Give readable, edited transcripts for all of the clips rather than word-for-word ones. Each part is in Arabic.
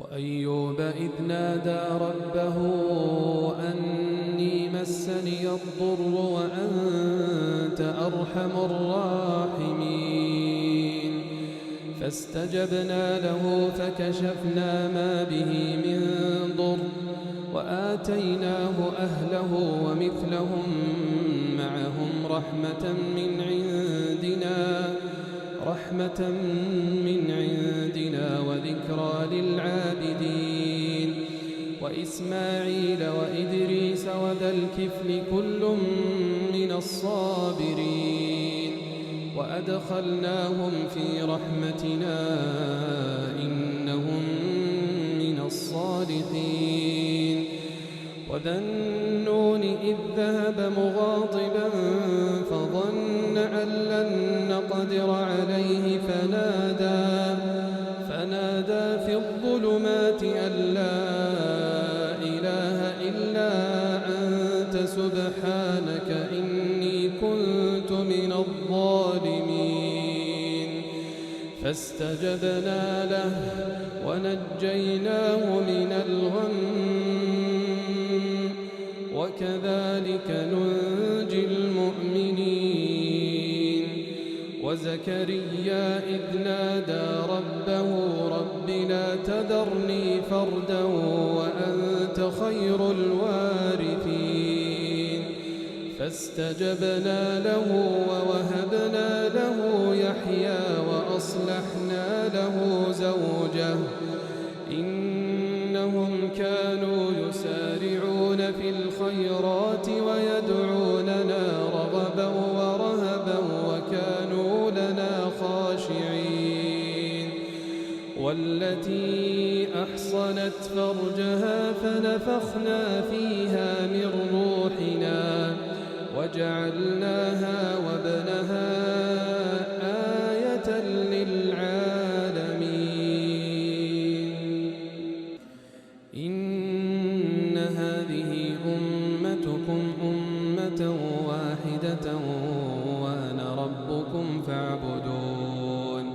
وأيوب إذ نادى ربه أني مسني الضر وأنت أرحم الراحمين فاستجبنا له فكشفنا ما به من ضر وآتيناه أهله ومثلهم معهم رحمة من عندنا وذكرى للعابدين وإسماعيل وإدريس وذا الكفل كل من الصابرين وأدخلناهم في رحمتنا إنهم من الصالحين وذا النون إذ ذهب مغاضبا فظن أن لن نقدر عليه فنادى في الظلمات أن لا إله إلا أنت سبحانك إني كنت من الظالمين فاستجبنا له ونجيناه من الغم وكذلك ننجي المؤمنين وزكريا إذ نادى ربه رب لا تذرني فردا وأنت خير الوارثين فاستجبنا له ووهبنا له يحيى وأصلحنا له زوجه إنهم كانوا يسارعون في الخيرات ويدعوننا رغبا ورهبا وكانوا لنا خاشعين والتي أحصنت فرجها فنفخنا فيها من روحنا وجعلناها وابنها آية للعالمين إن هذه أمتكم أمة واحدة وأنا ربكم فاعبدون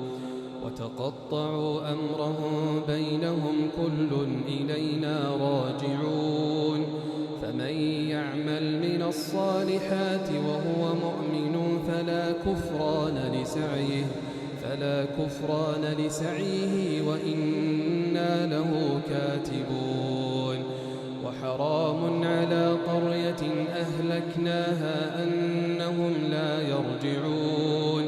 وتقطعوا أمرهم بينهم كل إلينا راجعون فمن يعمل من الصالحات وهو مؤمن فلا كفران لسعيه وإنا له كاتبون وحرام على قرية أهلكناها أنهم لا يرجعون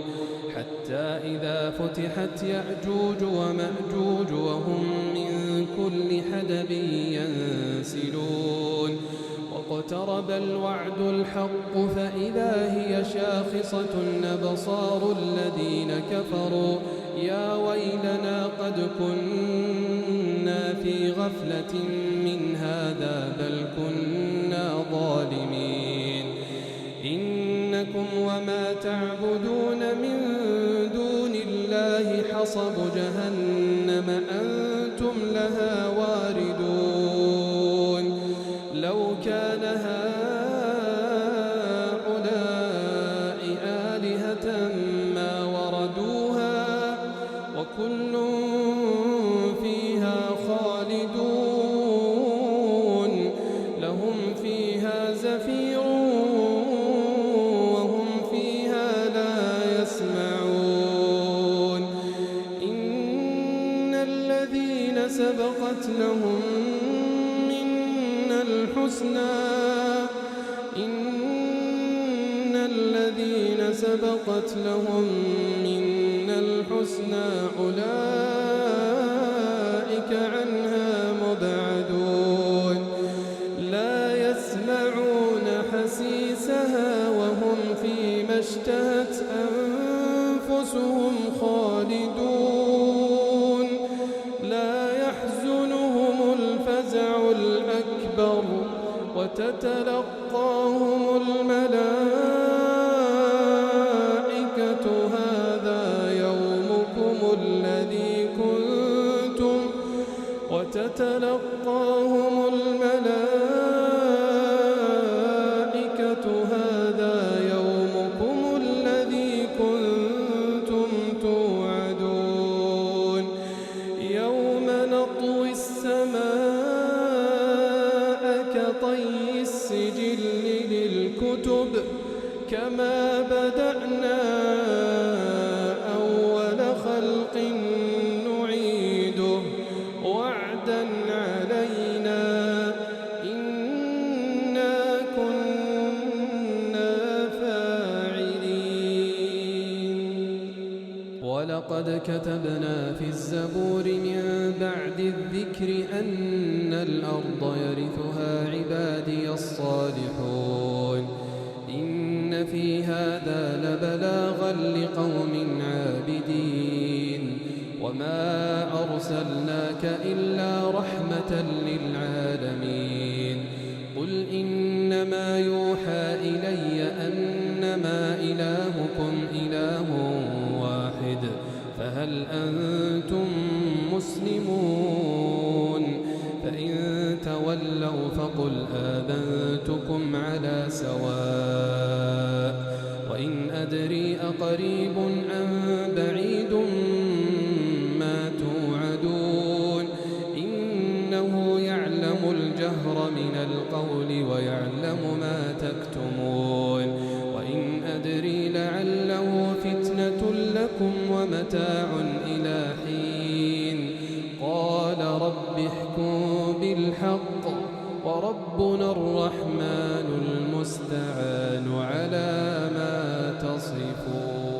حتى إذا فتحت يأجوج ومأجوج وهم من كل حدب ينسلون واقترب الوعد الحق فإذا هي شاخصة أبصار الذين كفروا يا ويلنا قد كنا في غفلة من هذا بل كنا ظالمين إنكم وما تعبدون من دون الله حصب جهنم أنتم لها واردون لو كان هؤلاء آلهة ما وردوها وكل فيها خالدون لهم فيها زفير وهم فيها لا يسمعون إن الذين سبقت لهم منا الحسنى أولئك عنها مبعدون لا يسمعون حسيسها وهم فيما اشتهت أنفسهم خالدون لا يحزنهم الفزع الأكبر وتتلقاهم الملائكة هذا يومكم الذي كنتم توعدون يوم نطوي كطي السجل للكتب كما بدأنا أول خلق نعيده وعدا علينا إنا كنا فاعلين. ولقد كتبنا في الزبور من بعد الذكر أن الأرض يرثها عبادي الصالحون إن في هذا لبلاغا لقوم عابدين وما أرسلناك إلا رحمة للعالمين. قل إنما يوحى إلي أنما إلهكم إله واحد فهل أنتم مسلمون؟ فإن تولوا فقل آذنتكم على سواء وإن أدري أقريب أم بعيد ما توعدون إنه يعلم الجهر من القول ويعلم ما تكتمون. وإن أدري لعله فتنة لكم ومتاع إلى حين. قال رب احكم بالحق وربنا الرحمن المستعان على ما تصفون.